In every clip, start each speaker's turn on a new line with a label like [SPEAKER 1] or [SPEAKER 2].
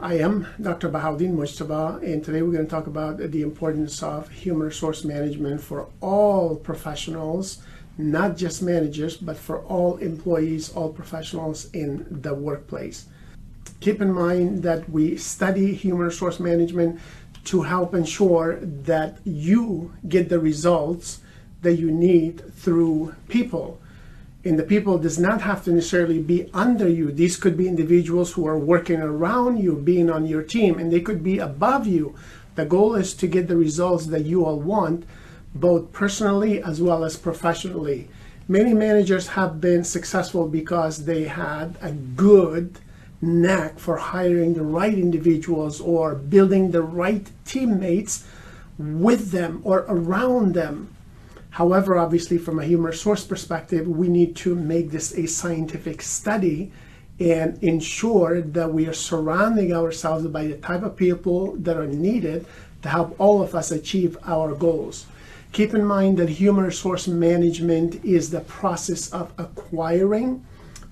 [SPEAKER 1] I am Dr. Bahaudin Mujtaba, and today we're going to talk about the importance of human resource management for all professionals, not just managers, but for all employees, all professionals in the workplace. Keep in mind that we study human resource management to help ensure that you get the results that you need through people. And the people does not have to necessarily be under you. These could be individuals who are working around you, being on your team, and they could be above you. The goal is to get the results that you all want, both personally as well as professionally. Many managers have been successful because they had a good knack for hiring the right individuals or building the right teammates with them or around them. However, obviously, from a human resource perspective, we need to make this a scientific study and ensure that we are surrounding ourselves by the type of people that are needed to help all of us achieve our goals. Keep in mind that human resource management is the process of acquiring,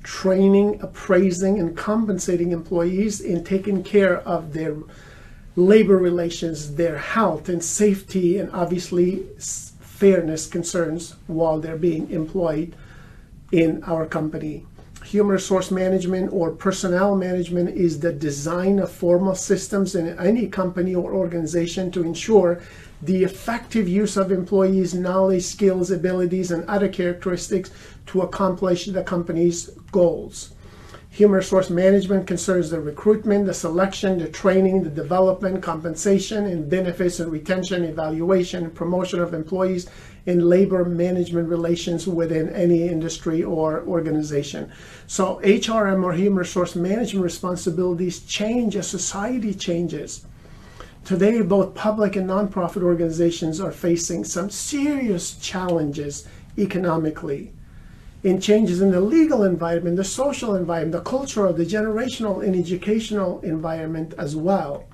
[SPEAKER 1] training, appraising, and compensating employees and taking care of their labor relations, their health and safety, and obviously fairness concerns while they're being employed in our company. Human resource management or personnel management is the design of formal systems in any company or organization to ensure the effective use of employees' knowledge, skills, abilities, and other characteristics to accomplish the company's goals. Human resource management concerns the recruitment, the selection, the training, the development, compensation, and benefits and retention, evaluation, and promotion of employees in labor management relations within any industry or organization. So HRM or human resource management responsibilities change as society changes. Today, both public and nonprofit organizations are facing some serious challenges economically. In changes in the legal environment, the social environment, the cultural, the generational, and educational environment as well.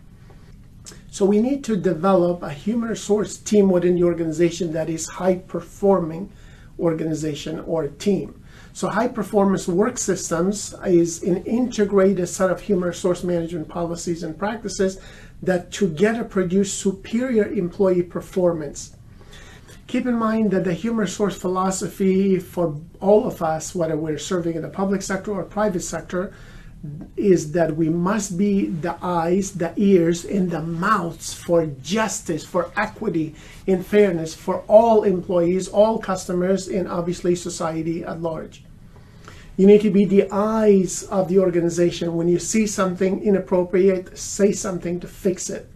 [SPEAKER 1] So we need to develop a human resource team within the organization that is high-performing organization or team. So high-performance work systems is an integrated set of human resource management policies and practices that together produce superior employee performance. Keep in mind that the human resource philosophy for all of us, whether we're serving in the public sector or private sector, is that we must be the eyes, the ears, and the mouths for justice, for equity, and fairness for all employees, all customers, and obviously society at large. You need to be the eyes of the organization. When you see something inappropriate, say something to fix it.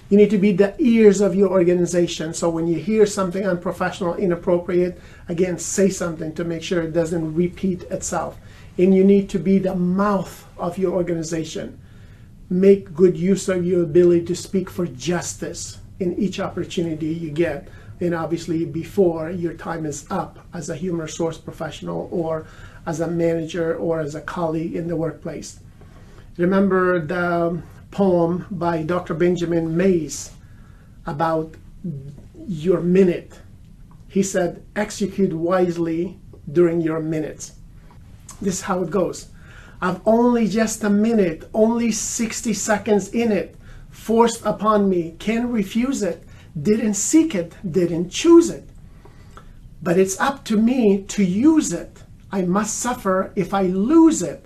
[SPEAKER 1] You need to be the ears of your organization. So when you hear something unprofessional, inappropriate, again, say something to make sure it doesn't repeat itself. And you need to be the mouth of your organization. Make good use of your ability to speak for justice in each opportunity you get. And obviously before your time is up as a human resource professional or as a manager or as a colleague in the workplace. Remember the poem by Dr. Benjamin Mays about your minute. He said, execute wisely during your minutes. This is how it goes. I've only just a minute, only 60 seconds in it, forced upon me, can't refuse it, didn't seek it, didn't choose it. But it's up to me to use it. I must suffer if I lose it,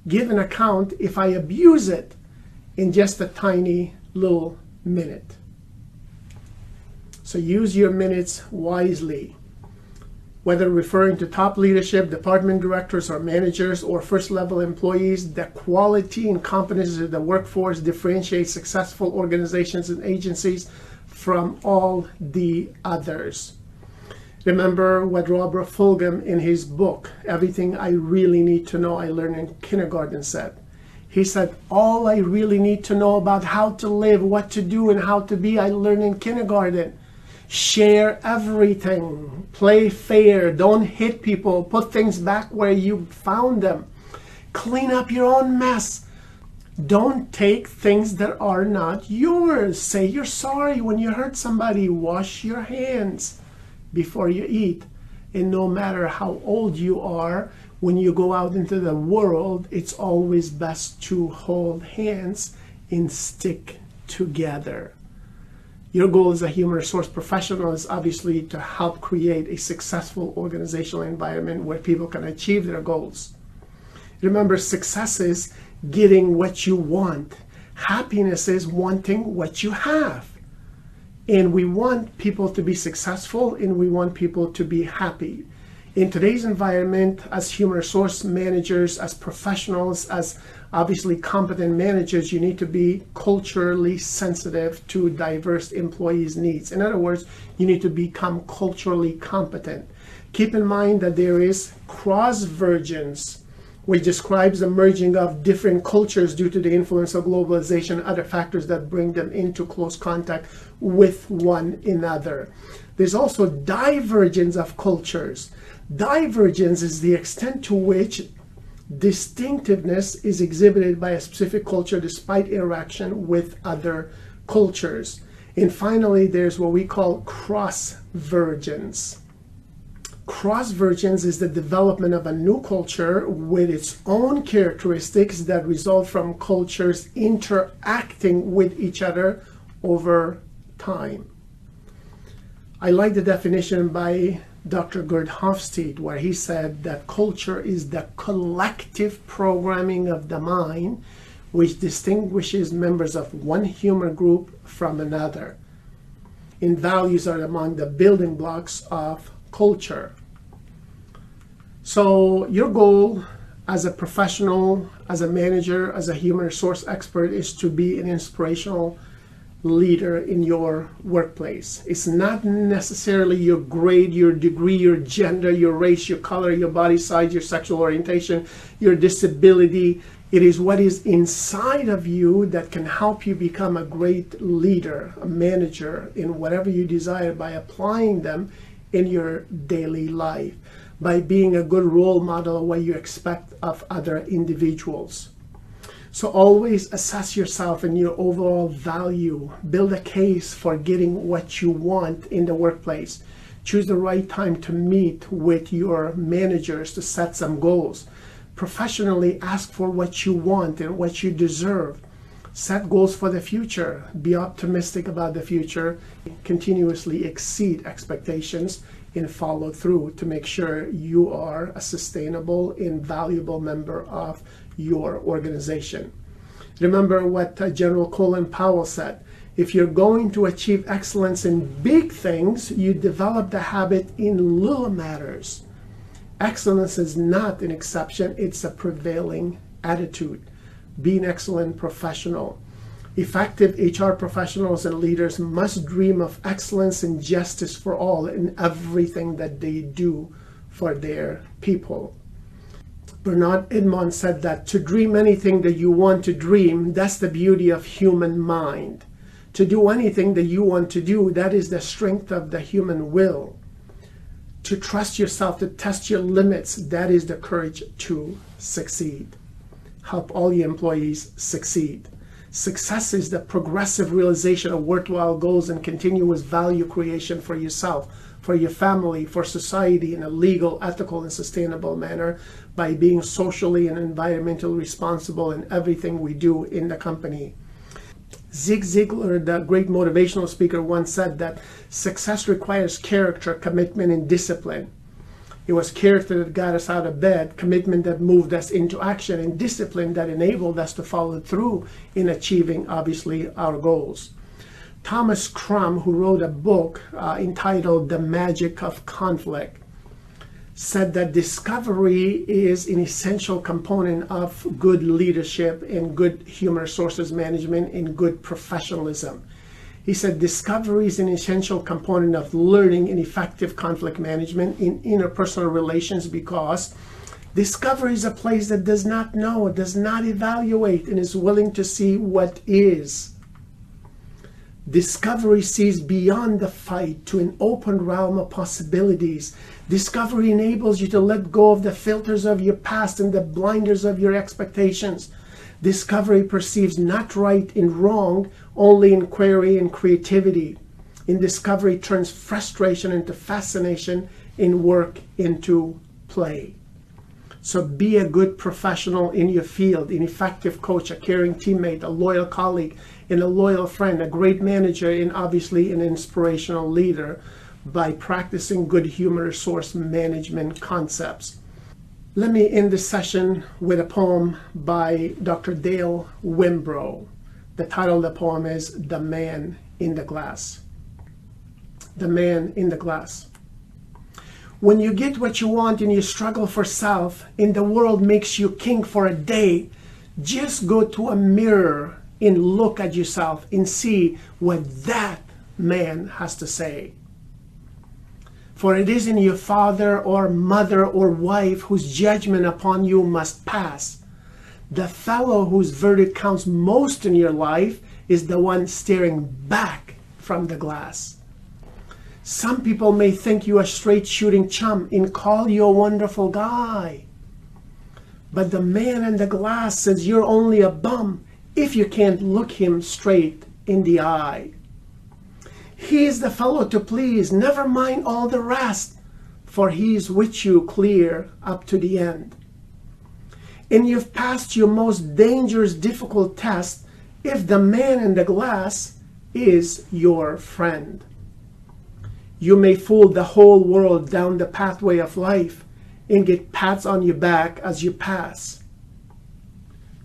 [SPEAKER 1] give an account if I abuse it, in just a tiny little minute. So use your minutes wisely. Whether referring to top leadership, department directors or managers or first level employees, the quality and competence of the workforce differentiates successful organizations and agencies from all the others. Remember what Robert Fulghum in his book, Everything I Really Need to Know I Learned in Kindergarten said. He said, all I really need to know about how to live, what to do, and how to be, I learned in kindergarten. Share everything. Play fair. Don't hit people. Put things back where you found them. Clean up your own mess. Don't take things that are not yours. Say you're sorry when you hurt somebody. Wash your hands before you eat. And no matter how old you are, when you go out into the world, it's always best to hold hands and stick together. Your goal as a human resource professional is obviously to help create a successful organizational environment where people can achieve their goals. Remember, success is getting what you want. Happiness is wanting what you have. And we want people to be successful, and we want people to be happy. In today's environment, as human resource managers, as professionals, as obviously competent managers, you need to be culturally sensitive to diverse employees' needs. In other words, you need to become culturally competent. Keep in mind that there is cross-vergence, which describes the merging of different cultures due to the influence of globalization and other factors that bring them into close contact with one another. There's also divergence of cultures. Divergence is the extent to which distinctiveness is exhibited by a specific culture despite interaction with other cultures. And finally, there's what we call cross-vergence. Cross-vergence is the development of a new culture with its own characteristics that result from cultures interacting with each other over time. I like the definition by Dr. Gerd Hofstede, where he said that culture is the collective programming of the mind which distinguishes members of one human group from another. And values are among the building blocks of culture. So your goal as a professional, as a manager, as a human resource expert is to be an inspirational leader in your workplace. It's not necessarily your grade, your degree, your gender, your race, your color, your body size, your sexual orientation, your disability. It is what is inside of you that can help you become a great leader, a manager in whatever you desire by applying them in your daily life, by being a good role model of what you expect of other individuals. So always assess yourself and your overall value. Build a case for getting what you want in the workplace. Choose the right time to meet with your managers to set some goals. Professionally, ask for what you want and what you deserve. Set goals for the future. Be optimistic about the future. Continuously exceed expectations and follow through to make sure you are a sustainable and valuable member of your organization. Remember what General Colin Powell said. If you're going to achieve excellence in big things, you develop the habit in little matters. Excellence is not an exception, it's a prevailing attitude. Be an excellent professional. Effective HR professionals and leaders must dream of excellence and justice for all in everything that they do for their people. Bernard Edmond said that to dream anything that you want to dream, that's the beauty of human mind. To do anything that you want to do, that is the strength of the human will. To trust yourself, to test your limits, that is the courage to succeed. Help all your employees succeed. Success is the progressive realization of worthwhile goals and continuous value creation for yourself, for your family, for society in a legal, ethical, and sustainable manner by being socially and environmentally responsible in everything we do in the company. Zig Ziglar, the great motivational speaker, once said that success requires character, commitment, and discipline. It was character that got us out of bed, commitment that moved us into action, and discipline that enabled us to follow through in achieving, obviously, our goals. Thomas Crum, who wrote a book entitled The Magic of Conflict, said that discovery is an essential component of good leadership and good human resources management and good professionalism. He said discovery is an essential component of learning and effective conflict management in interpersonal relations because discovery is a place that does not know, does not evaluate, and is willing to see what is. Discovery sees beyond the fight to an open realm of possibilities. Discovery enables you to let go of the filters of your past and the blinders of your expectations. Discovery perceives not right and wrong, only inquiry and creativity. In discovery turns frustration into fascination and work into play. So be a good professional in your field, an effective coach, a caring teammate, a loyal colleague, and a loyal friend, a great manager, and obviously an inspirational leader by practicing good human resource management concepts. Let me end this session with a poem by Dr. Dale Wimbrow. The title of the poem is The Man in the Glass. The Man in the Glass. When you get what you want and you struggle for self, and the world makes you king for a day, just go to a mirror and look at yourself and see what that man has to say. For it isn't your father or mother or wife whose judgment upon you must pass. The fellow whose verdict counts most in your life is the one staring back from the glass. Some people may think you a straight shooting chum and call you a wonderful guy. But the man in the glass says you're only a bum if you can't look him straight in the eye. He's the fellow to please, never mind all the rest, for he's with you clear up to the end. And you've passed your most dangerous, difficult test if the man in the glass is your friend. You may fool the whole world down the pathway of life and get pats on your back as you pass.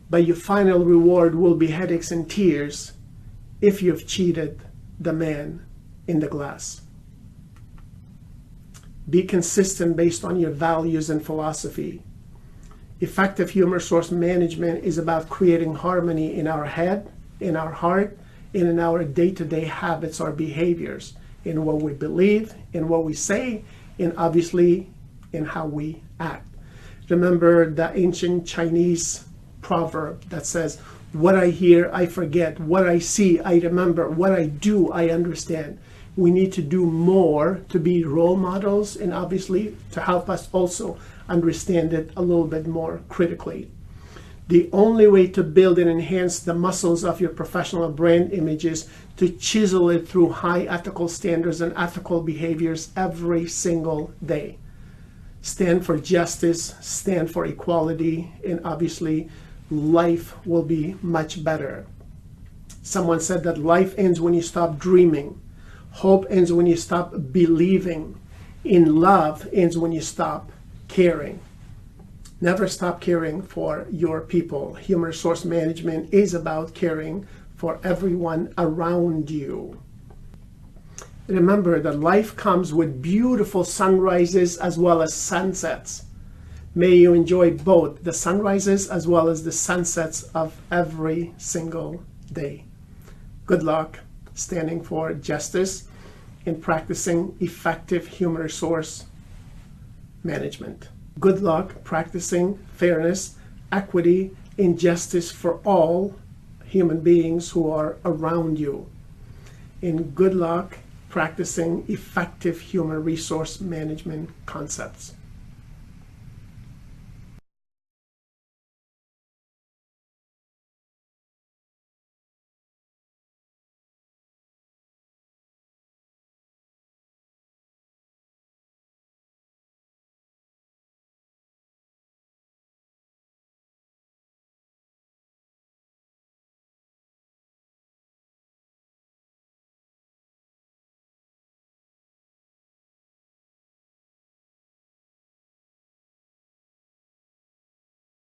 [SPEAKER 1] But your final reward will be headaches and tears if you've cheated the man in the glass. Be consistent based on your values and philosophy. Effective human resource management is about creating harmony in our head, in our heart, and in our day-to-day habits or behaviors, in what we believe, in what we say, and obviously in how we act. Remember the ancient Chinese proverb that says, what I hear, I forget. What I see, I remember. What I do, I understand. We need to do more to be role models and obviously to help us also understand it a little bit more critically. The only way to build and enhance the muscles of your professional brand image is to chisel it through high ethical standards and ethical behaviors every single day. Stand for justice, stand for equality, and obviously life will be much better. Someone said that life ends when you stop dreaming. Hope ends when you stop believing. In love ends when you stop caring. Never stop caring for your people. Human resource management is about caring for everyone around you. Remember that life comes with beautiful sunrises as well as sunsets. May you enjoy both the sunrises as well as the sunsets of every single day. Good luck standing for justice and practicing effective human resource management. Good luck practicing fairness, equity, and justice for all human beings who are around you. And good luck practicing effective human resource management concepts.